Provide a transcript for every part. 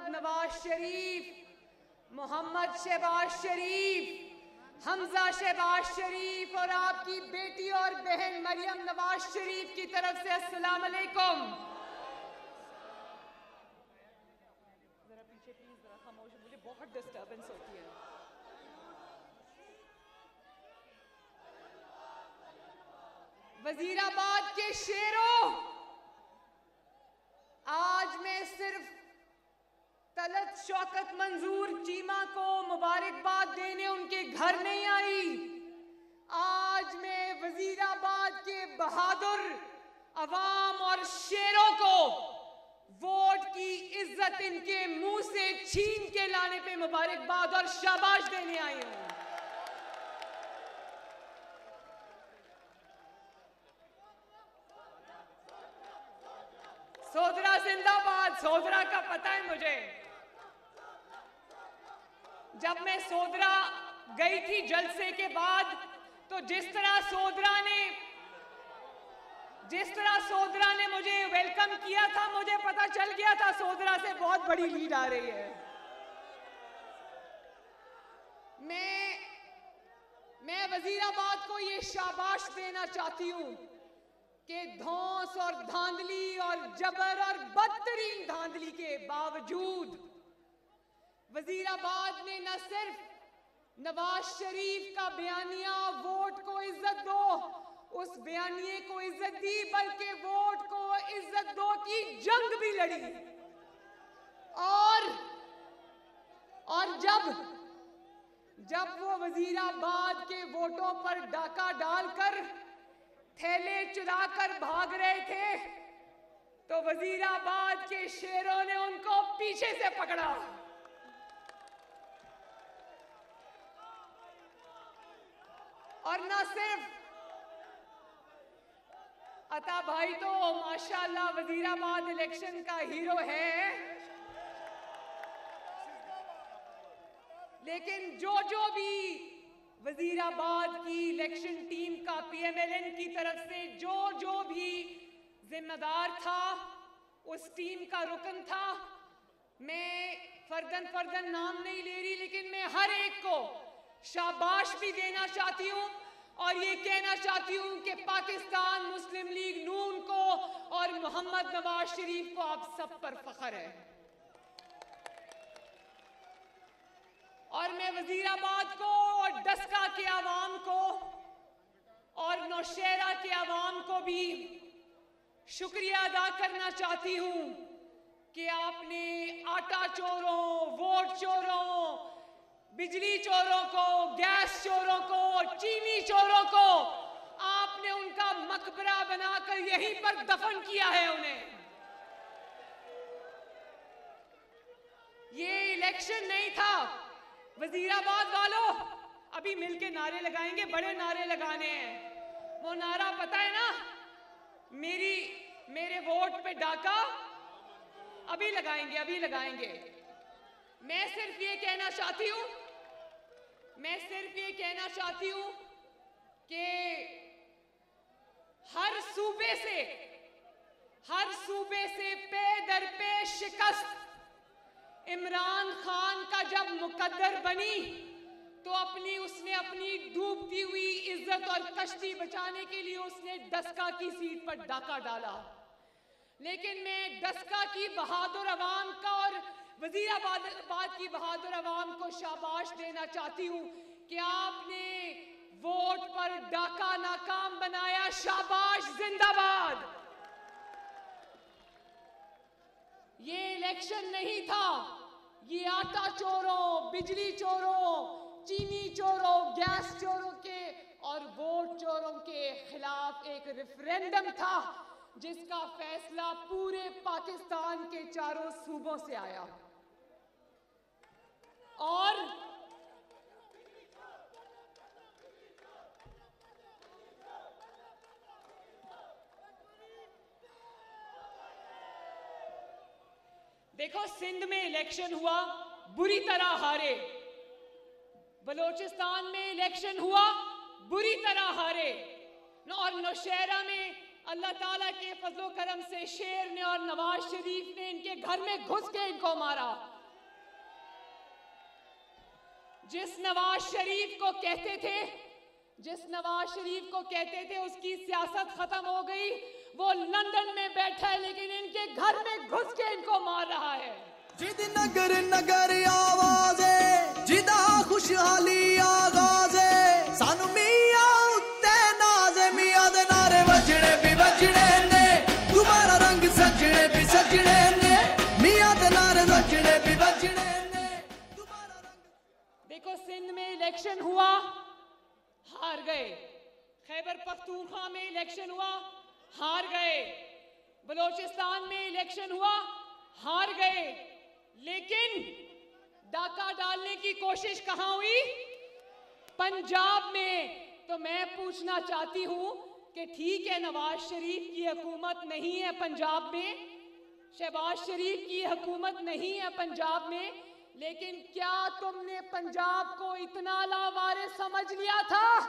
मोहम्मद नवाज शरीफ, मोहम्मद शहबाज शरीफ, हमजा शहबाज शरीफ और आपकी बेटी और बहन मरियम नवाज शरीफ की तरफ से अस्सलाम अलैकुम। जरा पीछे प्लीज, जरा खामोश, मुझे बहुत डिस्टर्बेंस होती है। वजीराबाद के शेरों, आज मैं सिर्फ तलत शौकत मंजूर चीमा को मुबारकबाद देने उनके घर नहीं आई। आज मैं वजीराबाद के बहादुर अवाम और शेरों को वोट की इज्जत इनके मुंह से छीन के लाने पे मुबारकबाद और शाबाश देने आई हूं। सोदरा जिंदाबाद। सोदरा का पता है मुझे, जब मैं सोदरा गई थी जलसे के बाद, तो जिस तरह सोदरा ने मुझे वेलकम किया था, मुझे पता चल गया था सोदरा से बहुत बड़ी लीड आ रही है। मैं वजीराबाद को ये शाबाश देना चाहती हूं कि धौंस और धांधली और जबर और बदतरीन धांधली के बावजूद वजीराबाद ने न सिर्फ नवाज शरीफ का बयानिया वोट को इज्जत दो, उस बयानिए को इज्जत दी, बल्कि वोट को इज्जत दो की जंग भी लड़ी। और जब वो वजीराबाद के वोटों पर डाका डालकर थैले चुराकर भाग रहे थे, तो वजीराबाद के शेरों ने उनको पीछे से पकड़ा। और ना सिर्फ अता भाई तो माशाल्लाह वजीराबाद इलेक्शन का हीरो है, लेकिन जो भी वजीराबाद की इलेक्शन टीम का पीएमएलएन की तरफ से जो भी जिम्मेदार था, उस टीम का रुकन था, मैं फर्दन नाम नहीं ले रही, लेकिन मैं हर एक को शाबाश भी देना चाहती हूँ और ये कहना चाहती हूँ कि पाकिस्तान मुस्लिम लीग नून को और मोहम्मद नवाज शरीफ को आप सब पर फख्र है। और मैं वजीराबाद को और डस्का के आवाम को और नौशहरा के आवाम को भी शुक्रिया अदा करना चाहती हूँ कि आपने आटा चोरों, वोट चोरों, बिजली चोरों को, गैस चोरों को, चीनी चोरों को आपने उनका मकबरा बनाकर यहीं पर दफन किया है उन्हें। ये इलेक्शन नहीं था। वजीराबाद वालों, अभी मिलके नारे लगाएंगे, बड़े नारे लगाने हैं। वो नारा पता है ना, मेरे वोट पे डाका, अभी लगाएंगे। मैं सिर्फ ये कहना चाहती हूँ कि हर सूबे से पे दर पे शिकस्त इमरान खान का जब मुकद्दर बनी, तो उसने अपनी डूबती हुई इज्जत और कश्ती बचाने के लिए उसने डस्का की सीट पर डाका डाला। लेकिन मैं डस्का की बहादुर अवाम का और वजीराबाद की बहादुर अवाम को शाबाश देना चाहती हूँ कि आपने वोट पर डाका नाकाम बनाया। शाबाश, जिंदाबाद। ये इलेक्शन नहीं था, ये आटा चोरों, बिजली चोरों, चीनी चोरों, गैस चोरों के और वोट चोरों के खिलाफ एक रेफरेंडम था, जिसका फैसला पूरे पाकिस्तान के चारों सूबों से आया। और देखो, सिंध में इलेक्शन हुआ, बुरी तरह हारे। बलोचिस्तान में इलेक्शन हुआ, बुरी तरह हारे। और नौशहरा में अल्लाह ताला के फजलो करम से शेर ने और नवाज शरीफ ने इनके घर में घुस के इनको मारा। जिस नवाज शरीफ को कहते थे उसकी सियासत खत्म हो गई, वो लंदन में बैठा है लेकिन इनके घर में घुस के इनको मार रहा है। जिद नगर नगर आवाज़े जिदा खुशहाली आगाज़े सानू मियां उत्ते नाज़े मियां दे नारे बजने ने तुम्हारा रंग सजने भी सजने ने मियां दे नारे बजने भी बजने ने तुम्हारा रंग। देखो, सिंध में इलेक्शन हुआ, हार गए। खैबर पख्तूनख्वा में इलेक्शन हुआ, हार गए। बलोचिस्तान में इलेक्शन हुआ, हार गए। लेकिन डाका डालने की कोशिश कहां हुई? पंजाब में। तो मैं पूछना चाहती हूं कि ठीक है, नवाज शरीफ की हुकूमत नहीं है पंजाब में, शहबाज शरीफ की हुकूमत नहीं है पंजाब में, लेकिन क्या तुमने पंजाब को इतना लावारिस समझ लिया था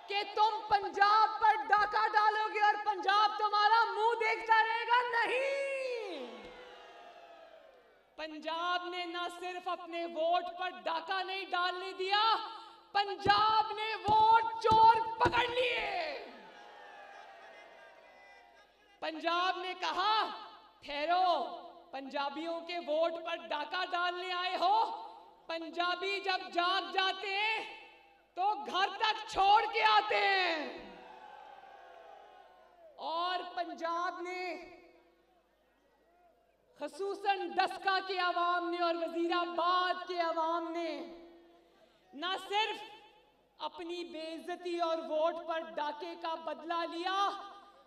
कि तुम पंजाब पर डाका डालोगे और पंजाब तुम्हारा मुंह देखता रहेगा? नहीं, पंजाब ने न सिर्फ अपने वोट पर डाका नहीं डालने दिया, पंजाब ने वोट चोर पकड़ लिए। पंजाब ने कहा, ठहरो, पंजाबियों के वोट पर डाका डालने आए हो? पंजाबी जब जाग जाते हैं तो घर तक छोड़ के आते हैं। और पंजाब ने, खसूसन डस्का के अवाम ने और वजीराबाद के अवाम ने न सिर्फ अपनी बेइज्जती और वोट पर डाके का बदला लिया,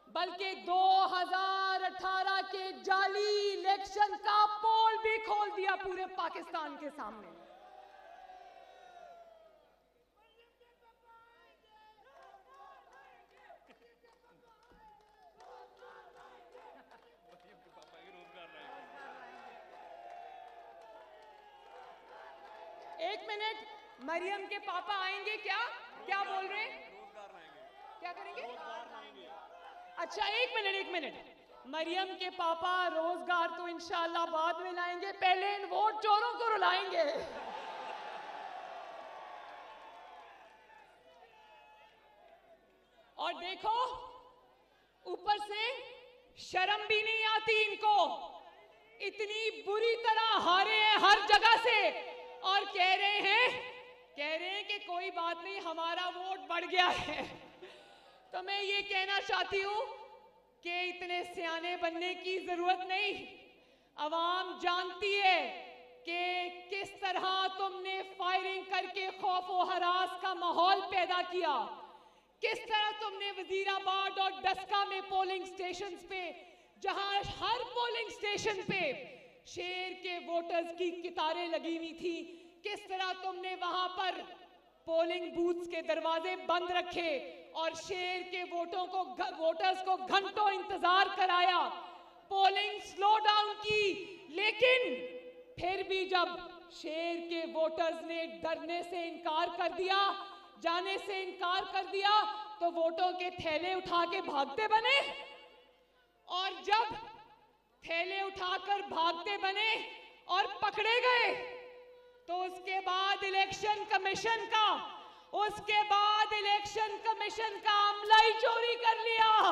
बल्कि 2018 के जाली इलेक्शन का पोल भी खोल दिया पूरे पाकिस्तान के सामने। एक मिनट, मरियम के पापा आएंगे क्या? क्या बोल रहे हैं? क्या करेंगे? अच्छा, एक मिनट। मरियम के पापा रोजगार तो इंशाल्लाह बाद में लाएंगे, पहले इन वोट चोरों को रुलाएंगे। और देखो, ऊपर से शर्म भी नहीं आती इनको, इतनी बुरी तरह हारे हैं हर जगह से, और कह रहे हैं कि कोई बात नहीं, हमारा वोट बढ़ गया है। तो मैं ये कहना चाहती हूं कि इतने सियाने बनने की जरूरत नहीं। अवाम जानती है कि किस तरह तुमने फायरिंग करके खौफ व हरास का माहौल पैदा किया, किस तरह तुमने वजीराबाद और डस्का में पोलिंग स्टेशंस पे, जहां हर पोलिंग स्टेशन पे शेर के वोटर्स की कतारें लगी हुई थी, किस तरह तुमने वहां पर पोलिंग बूथ्स के दरवाजे बंद रखे और शेर के वोटर्स को घंटों इंतजार कराया, पोलिंग स्लो डाउन की। लेकिन फिर भी जब शेर के वोटर्स ने डरने से इनकार कर दिया, जाने से इनकार कर दिया, तो वोटों के थैले उठा के भागते बने। और जब थैले उठाकर भागते बने और पकड़े गए, तो उसके बाद इलेक्शन कमीशन का अमला ही चोरी कर लिया।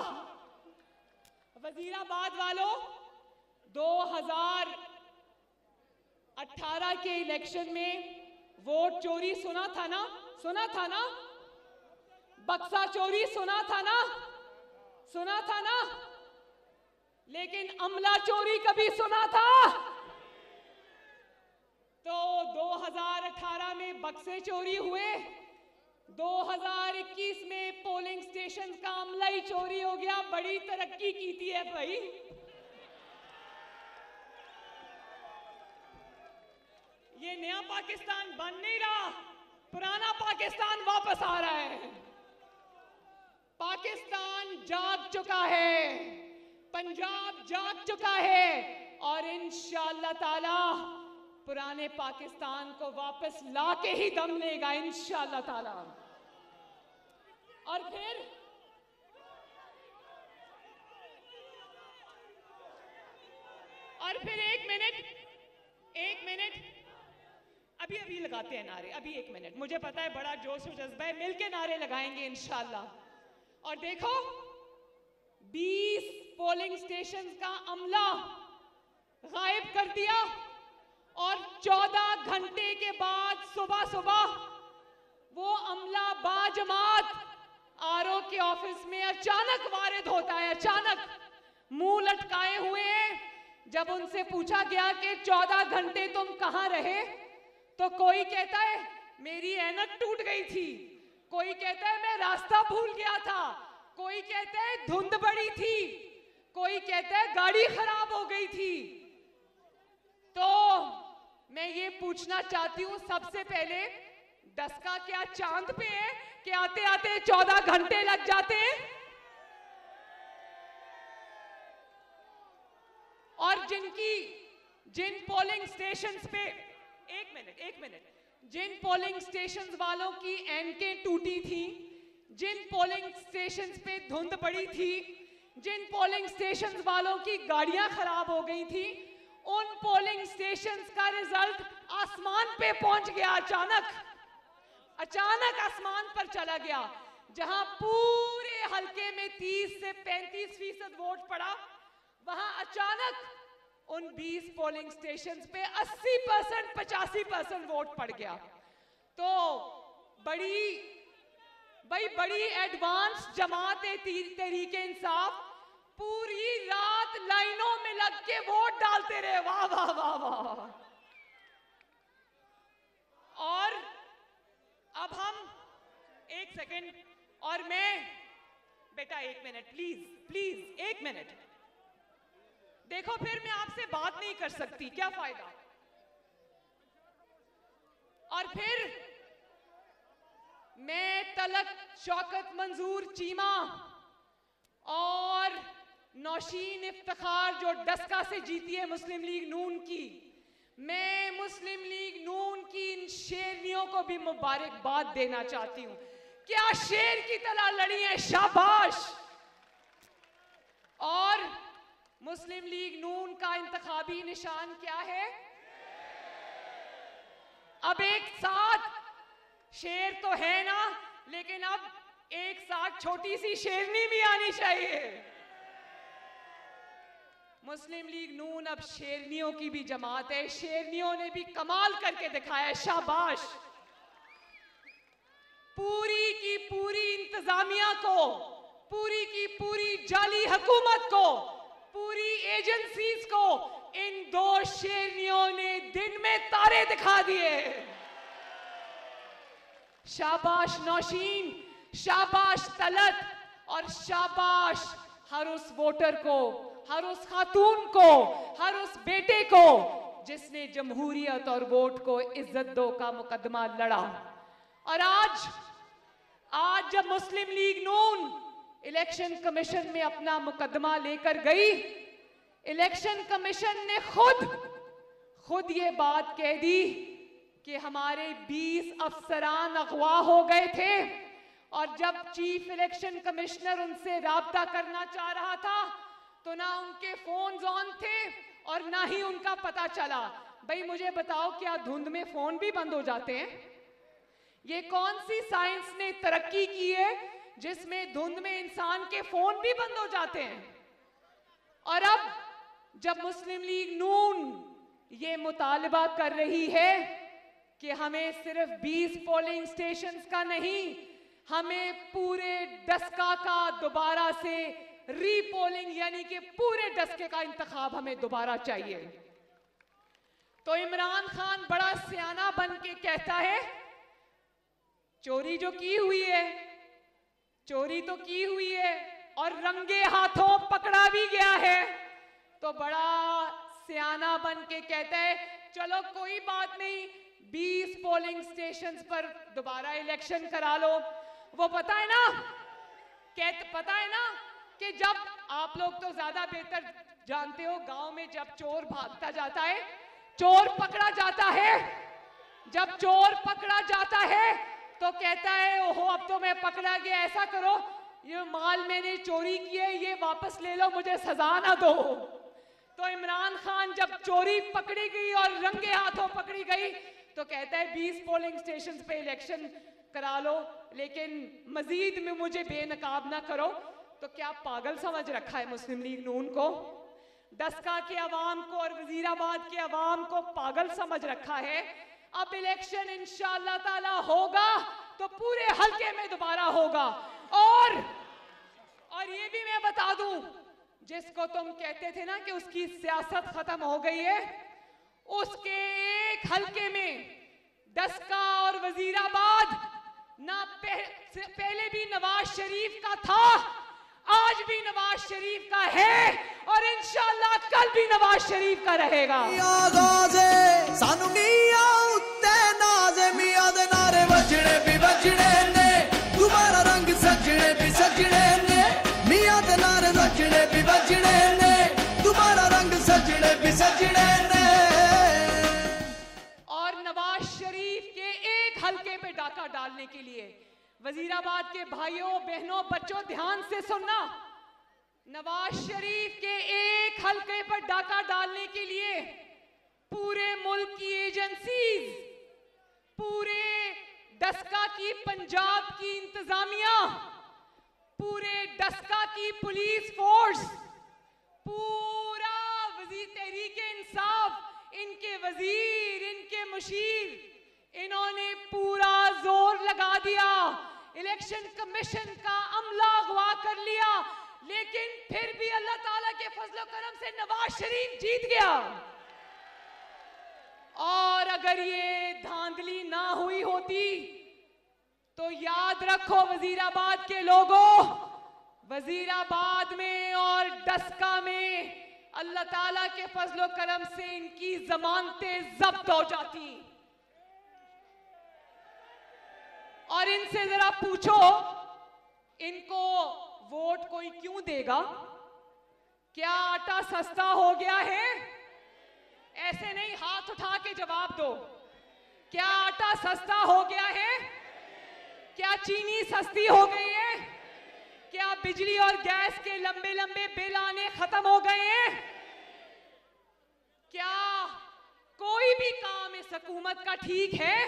वजीराबाद वालों, 2018 के इलेक्शन में वोट चोरी सुना था ना? बक्सा चोरी सुना था ना? लेकिन अमला चोरी कभी सुना था? तो 2018 में बक्से चोरी हुए, 2021 में पोलिंग स्टेशन का अमला ही चोरी हो गया। बड़ी तरक्की की थी है भाई। ये नया पाकिस्तान बन नहीं रहा, पुराना पाकिस्तान वापस आ रहा है। पाकिस्तान जाग चुका है, पंजाब जाग चुका है, और इंशाअल्लाह ताला पुराने पाकिस्तान को वापस लाके ही दम लेगा इंशाअल्लाह ताला। और फिर एक मिनट, अभी अभी लगाते हैं नारे, अभी 1 मिनट, मुझे पता है बड़ा जोश और जज्बा है, मिलके नारे लगाएंगे इंशाल्लाह। और देखो 20 पोलिंग स्टेशन का अमला गायब कर दिया और 14 घंटे के बाद सुबह सुबह वो अमला बाजमात आरओ के ऑफिस में अचानक वारिद होता है, अचानक मुंह लटकाए हुए हैं। जब उनसे पूछा गया कि 14 घंटे तुम कहां रहे, तो कोई कहता है मेरी ऐनक टूट गई थी, कोई कहता है मैं रास्ता भूल गया था, कोई कहता है धुंध बड़ी थी, कोई कहता है गाड़ी खराब हो गई थी। तो मैं ये पूछना चाहती हूं सबसे पहले, डस्का क्या चांद पे है कि आते आते 14 घंटे लग जाते हैं? और जिन पोलिंग स्टेशंस पे एक मिनट जिन पोलिंग स्टेशंस वालों की एनकें टूटी थी, जिन पोलिंग स्टेशंस पे धुंध पड़ी थी, जिन पोलिंग स्टेशंस वालों की गाड़ियां खराब हो गई थी, उन पोलिंग स्टेशंस का रिजल्ट आसमान पे पहुंच गया, अचानक आसमान पर चला गया। जहां पूरे हलके में 30 से 35% वोट पड़ा, वहां अचानक उन 20 पोलिंग स्टेशंस पे 80% 85% वोट पड़ गया। तो बड़ी एडवांस जमात तहरीके इंसाफ पूरी रात लाइनों में लग के वोट डालते रहे, वाह वाह वाह वाह। और अब हम 1 सेकेंड, और मैं बेटा 1 मिनट प्लीज 1 मिनट। देखो फिर मैं आपसे बात नहीं कर सकती, क्या फायदा। और फिर मैं तलक शौकत मंजूर चीमा और नौशीन इफ्तिखार जो डस्का से जीती है मुस्लिम लीग नून की, मैं मुस्लिम लीग नून की इन शेरनियों को भी मुबारकबाद देना चाहती हूं। क्या शेर की तरह लड़ी है, शाबाश। और मुस्लिम लीग नून का इंतखाबी निशान क्या है? अब एक साथ शेर तो है ना, लेकिन अब एक साथ छोटी सी शेरनी भी आनी चाहिए। मुस्लिम लीग नून अब शेरनियों की भी जमात है, शेरनियों ने भी कमाल करके दिखाया, शाबाश। पूरी की पूरी इंतजामिया को, पूरी की पूरी जाली हुकूमत को, पूरी एजेंसीज को इन 2 शेरनियों ने दिन में तारे दिखा दिए। शाबाश नौशीन, शाबाश तलत, और शाबाश हर उस वोटर को, हर उस खातून को, हर उस बेटे को जिसने जमहूरियत और वोट को इज्जत दो का मुकदमा लड़ा। और आज जब मुस्लिम लीग नून इलेक्शन कमीशन में अपना मुकदमा लेकर गई, इलेक्शन कमीशन ने खुद ये बात कह दी कि हमारे 20 अफसरान अगवा हो गए थे, और जब चीफ इलेक्शन कमिश्नर उनसे राब्ता करना चाह रहा था तो ना उनके फोन्स ऑन थे और ना ही उनका पता चला। भाई मुझे बताओ, क्या धुंध में फोन भी बंद हो जाते हैं? ये कौन सी साइंस ने तरक्की की है जिसमें धुंध में इंसान के फोन भी बंद हो जाते हैं? और अब जब मुस्लिम लीग नून ये मुतालबा कर रही है कि हमें सिर्फ 20 पोलिंग स्टेशंस का नहीं, हमें पूरे डस्का का दोबारा से रीपोलिंग यानी कि पूरे डस्के का इंतखाब हमें दोबारा चाहिए, तो इमरान खान बड़ा सियाना बन के कहता है चोरी जो की हुई है, चोरी तो की हुई है और रंगे हाथों पकड़ा भी गया है, तो बड़ा सियाना बन के कहता है चलो कोई बात नहीं, 20 पोलिंग स्टेशंस पर दोबारा इलेक्शन करा लो। वो पता है ना कि जब आप लोग तो ज्यादा बेहतर जानते हो, गांव में जब चोर भागता जाता है, चोर पकड़ा जाता है, जब चोर पकड़ा जाता है तो कहता है ओहो अब तो मैं पकड़ा गया, ऐसा करो ये माल मैंने चोरी की है ये वापस ले लो, मुझे सजा ना दो। तो इमरान खान जब चोरी पकड़ी गई और रंगे हाथों पकड़ी गई तो कहता है 20 पोलिंग स्टेशन पे इलेक्शन करा लो, लेकिन मजीद में मुझे बेनकाब ना करो। तो क्या पागल समझ रखा है मुस्लिम लीग नून को? डस्का के अवाम को और वजीराबाद के अवाम को पागल समझ रखा है। अब इलेक्शन इंशाअल्लाह ताला होगा तो पूरे हल्के में दोबारा होगा। और ये भी मैं बता दूं, जिसको तुम कहते थे ना कि उसकी सियासत खत्म हो गई है, उसके एक हल्के में डस्का और वजीराबाद ना पहले भी नवाज शरीफ का था, आज भी नवाज शरीफ का है और इंशाअल्लाह कल भी नवाज शरीफ का रहेगा। सानू मियां उत्ते नाज़े मियां दे नारे वजने भी वजने ने, तुम्हारा रंग सजने भी सजने ने, मियां दे नारे वजने भी वजने ने, तुम्हारा रंग सजने भी सजने ने। और नवाज शरीफ के एक हल्के पे डाका डालने के लिए वजीराबाद के भाइयों बहनों बच्चों ध्यान से सुनना, नवाज शरीफ के एक हल्के पर डाका डालने के लिए पूरे मुल्क की एजेंसीज, पूरे डस्का की पंजाब की इंतजामिया, पूरे डस्का की पुलिस फोर्स, पूरा वजीर तहरीके इंसाफ, इनके वजीर, इनके मुशीर, इन्होंने पूरा जोर लगा दिया, इलेक्शन कमीशन का अमला अगवा कर लिया, लेकिन फिर भी अल्लाह ताला के फजलो करम से नवाज शरीफ जीत गया। और अगर ये धांधली ना हुई होती तो याद रखो वजीराबाद के लोगों, वजीराबाद में और डस्का में अल्लाह ताला के फजलो करम से इनकी जमानतें जब्त हो जाती। और इनसे जरा पूछो, इनको वोट कोई क्यों देगा? क्या आटा सस्ता हो गया है? ऐसे नहीं, हाथ उठा के जवाब दो। क्या आटा सस्ता हो गया है? क्या चीनी सस्ती हो गई है? क्या बिजली और गैस के लंबे लंबे बिल आने खत्म हो गए हैं? क्या कोई भी काम इस हुकूमत का ठीक है?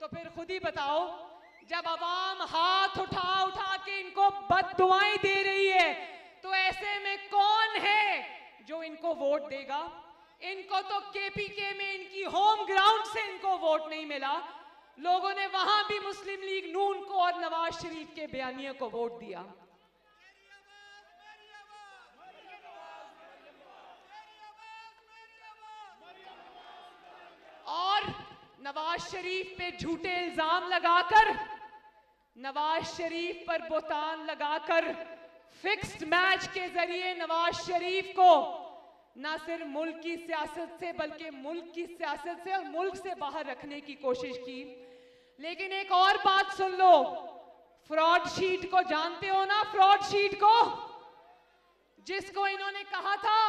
तो फिर खुद ही बताओ, जब अवाम हाथ उठा उठा के इनको बद्दुआएं दे रही है, तो ऐसे में कौन है जो इनको वोट देगा? इनको तो केपीके में इनकी होम ग्राउंड से इनको वोट नहीं मिला, लोगों ने वहां भी मुस्लिम लीग नून को और नवाज शरीफ के बयानियों को वोट दिया। और नवाज शरीफ पे झूठे इल्जाम लगाकर, नवाज शरीफ पर बोतान लगाकर, फिक्स्ड मैच के जरिए नवाज शरीफ को ना सिर्फ मुल्क की सियासत से बल्कि मुल्क की सियासत से और मुल्क से बाहर रखने की कोशिश की। लेकिन एक और बात सुन लो, फ्रॉड शीट को जानते हो ना? फ्रॉड शीट को, जिसको इन्होंने कहा था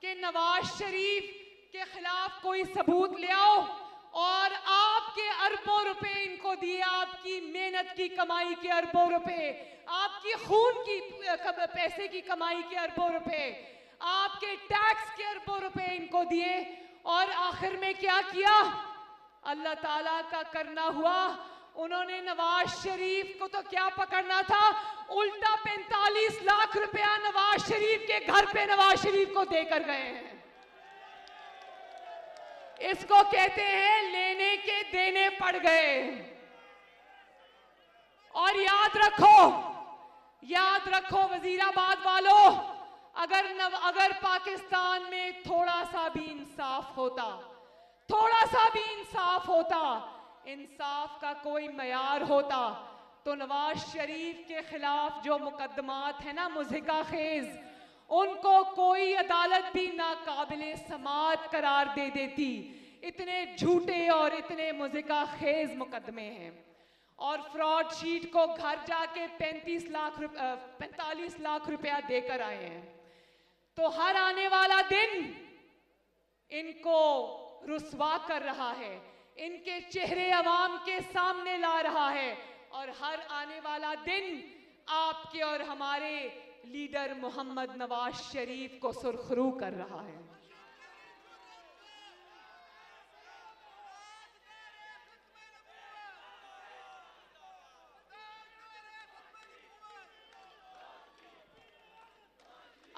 कि नवाज शरीफ के खिलाफ कोई सबूत ले आओ और आपके अरबों रुपए इनको दिए, आपकी मेहनत की कमाई के अरबों रुपए, आपकी खून की पैसे की कमाई के अरबों रुपए, आपके टैक्स के अरबों रुपए इनको दिए, और आखिर में क्या किया? अल्लाह ताला का करना हुआ, उन्होंने नवाज शरीफ को तो क्या पकड़ना था, उल्टा 45 लाख रुपया नवाज शरीफ के घर पे नवाज शरीफ को देकर गए हैं। इसको कहते हैं लेने के देने पड़ गए। और याद रखो वजीराबाद वालों, अगर पाकिस्तान में थोड़ा सा भी इंसाफ होता, इंसाफ का कोई मयार होता, तो नवाज शरीफ के खिलाफ जो मुकदमात है ना मुज़हिका खेज, उनको कोई अदालत भी नाकाबिले समाअत करार दे देती। इतने झूठे और इतने मुज़हिका खेज मुकदमे हैं। और फ्रॉड शीट को घर जाके 45 लाख रुपया देकर आए हैं। तो हर आने वाला दिन इनको रुस्वा कर रहा है, इनके चेहरे अवाम के सामने ला रहा है, और हर आने वाला दिन आपके और हमारे लीडर मोहम्मद नवाज शरीफ को सुरखरू कर रहा है।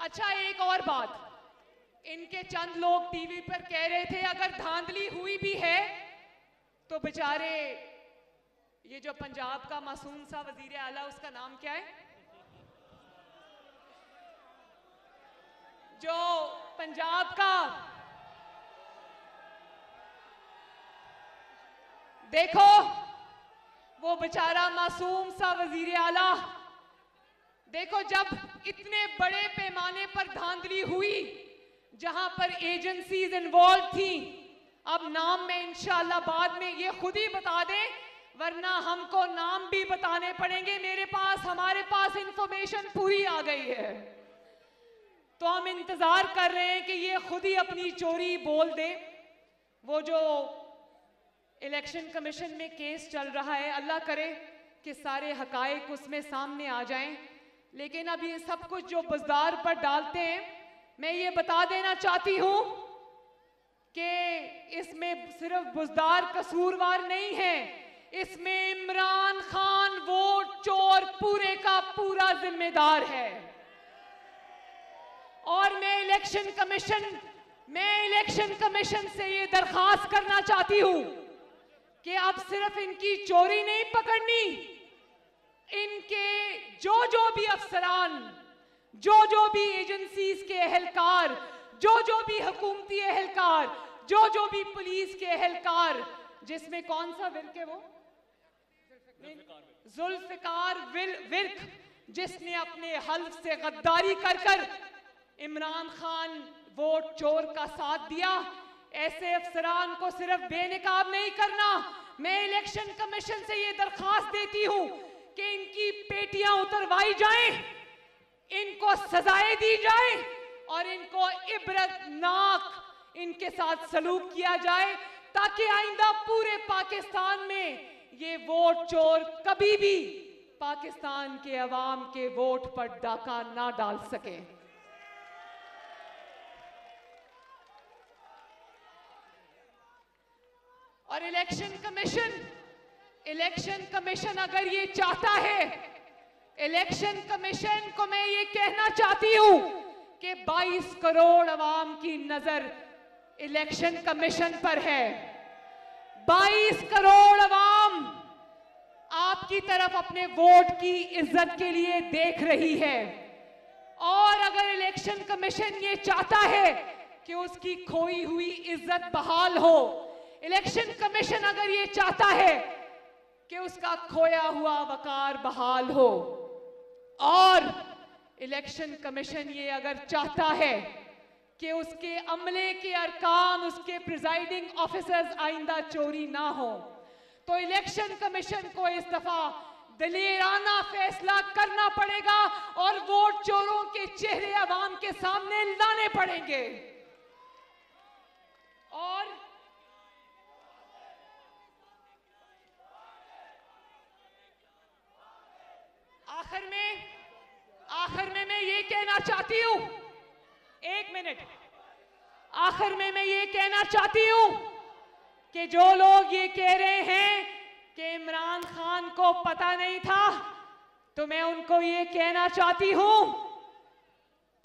अच्छा, एक और बात, इनके चंद लोग टीवी पर कह रहे थे अगर धांधली हुई भी है तो बेचारे ये जो पंजाब का मासूम सा वजीर आला, उसका नाम क्या है, जो पंजाब का, देखो वो बेचारा मासूम सा वजीर आला, देखो जब इतने बड़े पैमाने पर धांधली हुई जहां पर एजेंसीज इन्वॉल्व थी, अब नाम में इंशाल्लाह बाद में ये खुद ही बता दें, वरना हमको नाम भी बताने पड़ेंगे। हमारे पास इंफॉर्मेशन पूरी आ गई है, तो हम इंतजार कर रहे हैं कि ये खुद ही अपनी चोरी बोल दे। वो जो इलेक्शन कमीशन में केस चल रहा है, अल्लाह करे कि सारे हकायक उसमें सामने आ जाएं, लेकिन अब ये सब कुछ जो बुज़दार पर डालते हैं, मैं ये बता देना चाहती हूं कि इसमें सिर्फ बुज़दार कसूरवार नहीं है, इसमें इमरान खान वोट चोर पूरे का पूरा जिम्मेदार है। और मैं इलेक्शन कमीशन से ये दरखास्त करना चाहती हूं कि अब सिर्फ इनकी चोरी नहीं पकड़नी, इनके जो भी अफसरान, जो भी एजेंसीज के एहलकार, जो भी हुकूमती एहलकार, जो भी पुलिस के एहलकार, जिसमें कौन सा विर्क है, वो जुल्फिकार विर्क, जिसने अपने हल्फ से गद्दारी कर इमरान खान वोट चोर का साथ दिया, ऐसे अफसरान को सिर्फ बेनकाब नहीं करना। मैं इलेक्शन कमीशन से ये दरखास्त देती हूं कि इनकी पेटियां उतरवाई जाएं, इनको सजाएं दी जाए और इनको इबरतनाक इनके साथ सलूक किया जाए, ताकि आइंदा पूरे पाकिस्तान में ये वोट चोर कभी भी पाकिस्तान के अवाम के वोट पर डाका ना डाल सके। और इलेक्शन कमीशन अगर ये चाहता है, इलेक्शन कमीशन को मैं ये कहना चाहती हूं कि 22 करोड़ अवाम की नजर इलेक्शन कमीशन पर है। 22 करोड़ अवाम आपकी तरफ अपने वोट की इज्जत के लिए देख रही है, और अगर इलेक्शन कमीशन ये चाहता है कि उसकी खोई हुई इज्जत बहाल हो, इलेक्शन कमीशन अगर ये चाहता है कि उसका खोया हुआ वकार बहाल हो, और इलेक्शन कमीशन ये अगर चाहता है कि उसके अमले के अरकान, उसके प्रिजाइडिंग ऑफिसर्स आइंदा चोरी ना हो, तो इलेक्शन कमीशन को इस दफा दलेराना फैसला करना पड़ेगा और वोट चोरों के चेहरे अवाम के सामने लाने पड़ेंगे। और आखिर में मैं ये कहना चाहती हूं, एक मिनट, आखिर में मैं ये कहना चाहती हूं कि जो लोग ये कह रहे हैं कि इमरान खान को पता नहीं था, तो मैं उनको ये कहना चाहती हूं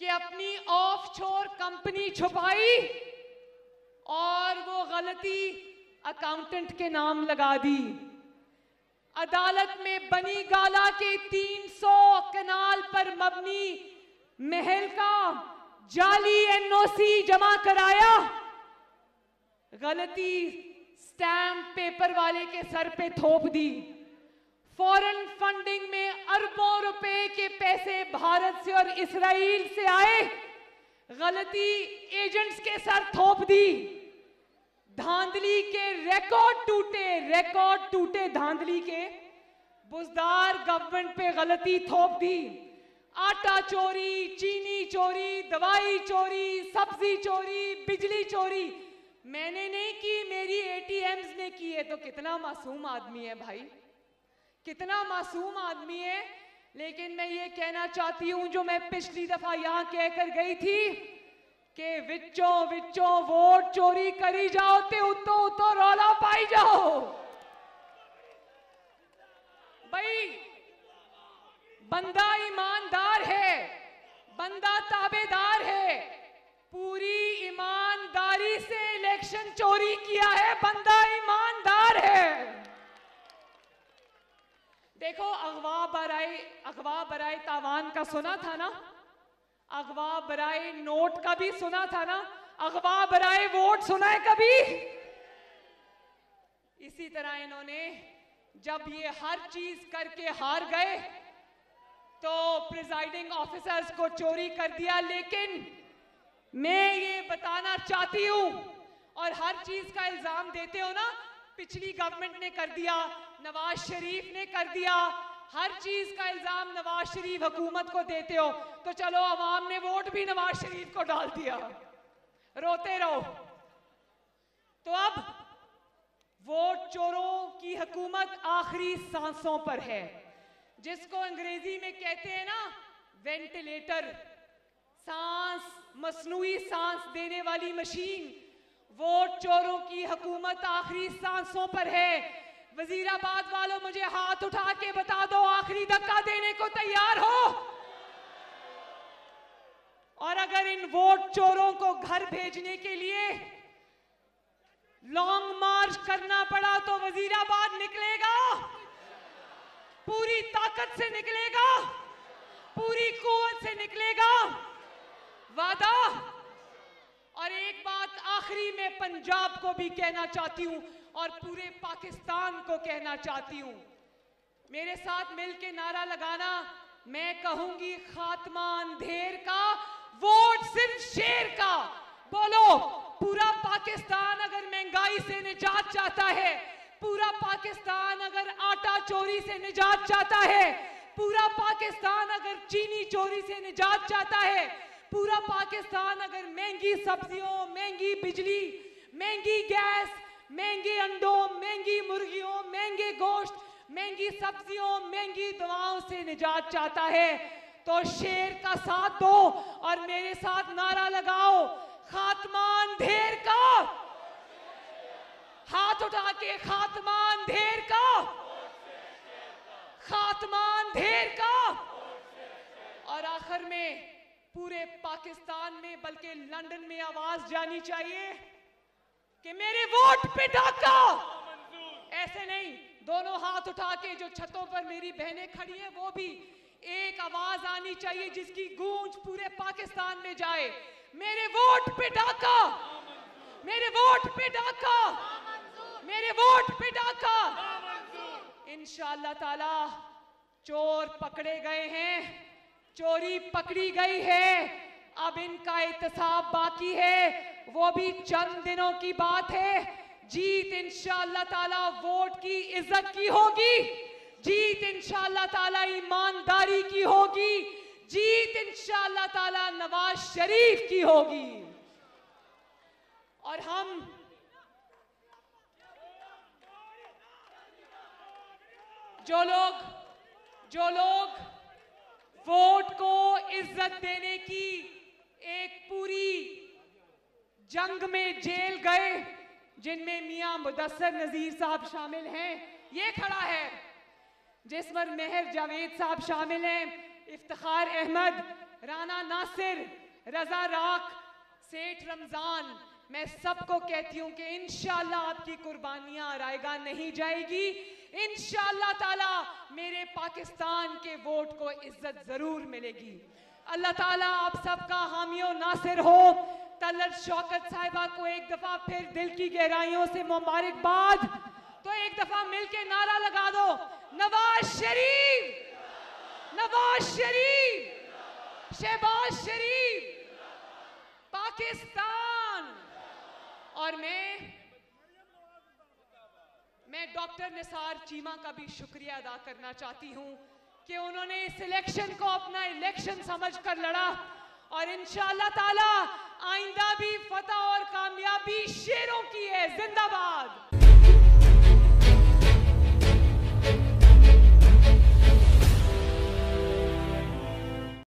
कि अपनी ऑफशोर कंपनी छुपाई और वो गलती अकाउंटेंट के नाम लगा दी। अदालत में बनी गाला के 300 कनाल पर मबनी महल का जाली एनओसी जमा कराया, गलती स्टैम्प पेपर वाले के सर पे थोप दी। फॉरेन फंडिंग में अरबों रुपए के पैसे भारत से और इस्राइल से आए, गलती एजेंट्स के सर थोप दी। धांधली के रिकॉर्ड टूटे धांधली के, बुज़दार गवर्नमेंट पे गलती थोप दी। आटा चोरी, चीनी चोरी, दवाई चोरी, सब्जी चोरी, बिजली चोरी मैंने नहीं की, मेरी एटीएम्स ने की है। तो कितना मासूम आदमी है भाई, कितना मासूम आदमी है। लेकिन मैं ये कहना चाहती हूं, जो मैं पिछली दफा यहां कहकर गई थी कि विचों वोट चोरी करी जाओ ते उतो रौला पाई जाओ। भाई बंदा ईमानदार है, बंदा ताबेदार है, पूरी ईमानदारी से इलेक्शन चोरी किया है, बंदा ईमानदार है। देखो, अगवा बराए तावान का सुना था ना, अगवा बराए नोट का भी सुना था ना, अगवा बराए वोट सुना है कभी? इसी तरह इन्होंने जब ये हर चीज करके हार गए तो प्रिजाइडिंग ऑफिसर्स को चोरी कर दिया। लेकिन मैं ये बताना चाहती हूं, और हर चीज का इल्जाम देते हो ना, पिछली गवर्नमेंट ने कर दिया, नवाज शरीफ ने कर दिया, हर चीज का इल्जाम नवाज शरीफ हुकूमत को देते हो, तो चलो अवाम ने वोट भी नवाज शरीफ को डाल दिया, रोते रहो। तो अब वोट चोरों की हुकूमत आखिरी सांसों पर है, जिसको अंग्रेजी में कहते हैं ना वेंटिलेटर, सांस, मसनूई सांस देने वाली मशीन। वोट चोरों की हुकूमत आखिरी सांसों पर है। वजीराबाद वालों, मुझे हाथ उठा के बता दो, आखिरी धक्का देने को तैयार हो? और अगर इन वोट चोरों को घर भेजने के लिए लॉन्ग मार्च करना पड़ा तो वजीराबाद निकलेगा, पूरी ताकत से निकलेगा, पूरी कुव्वत से निकलेगा, वादा। और एक बात आखिरी में पंजाब को भी कहना चाहती हूं और पूरे पाकिस्तान को कहना चाहती हूं, मेरे साथ मिलके नारा लगाना। मैं कहूंगी खात्मा अंधेर का, वोट सिर्फ शेर का। बोलो, पूरा पाकिस्तान अगर महंगाई से निजात चाहता है, पूरा पाकिस्तान अगर आटा चोरी से निजात चाहता है, पूरा पाकिस्तान अगर चीनी चोरी से निजात चाहता है, पूरा पाकिस्तान अगर महंगी सब्जियों, महंगी बिजली, महंगी गैस, महंगे अंडों, महंगी मुर्गियों, महंगे गोश्त, महंगी सब्जियों, महंगी दवाओं से निजात चाहता है, तो शेर का साथ दो और मेरे साथ नारा लगाओ, खात्मा अंधेर का। हाथ उठा के, खात्मा अंधेर का, खात्मा अंधेर का। और आखिर में पूरे पाकिस्तान में, बल्कि लंदन में आवाज जानी चाहिए कि मेरे वोट पे डाका। ऐसे नहीं, दोनों हाथ उठा के, जो छतों पर मेरी बहनें खड़ी है वो भी, एक आवाज आनी चाहिए जिसकी गूंज पूरे पाकिस्तान में जाए, मेरे वोट पे डाका, मेरे वोट पे डाका, मेरे वोट पे डाका। इंशाअल्लाह ताला चोर पकड़े गए हैं, चोरी पकड़ी गई है, अब इनका एहतसाब बाकी है, वो भी चंद दिनों की बात है। जीत इंशाअल्लाह ताला वोट की इज्जत की होगी, जीत इंशाअल्लाह ताला ईमानदारी की होगी, जीत इंशाअल्लाह ताला नवाज शरीफ की होगी। और हम जो लोग वोट को इज्जत देने की एक पूरी जंग में जेल गए, जिनमें मियां मुदस्सर नजीर साहब शामिल हैं, ये खड़ा है, जिसमें मेहर जावेद साहब शामिल हैं, इफ्तिखार अहमद, राना नासिर, रजा राक, सेठ रमजान। मैं सबको कहती हूं कि इंशाअल्लाह आपकी कुर्बानियां रायगा नहीं जाएगी, इंशाअल्लाह ताला मेरे पाकिस्तान के वोट को इज्जत जरूर मिलेगी। अल्लाह ताला आप सबका हामियो नासिर हो। तलत शौकत साहिबा को एक दफा फिर दिल की गहराइयों से मुबारकबाद। तो एक दफा मिलके नारा लगा दो, नवाज शरीफ, नवाज शरीफ, शहबाज शरीफ, पाकिस्तान। और मैं डॉक्टर निसार चीमा का भी शुक्रिया अदा करना चाहती हूं कि उन्होंने इस इलेक्शन को अपना इलेक्शन समझकर लड़ा, और इंशाअल्लाह ताला आइंदा भी फतह और कामयाबी शेरों की है। जिंदाबाद।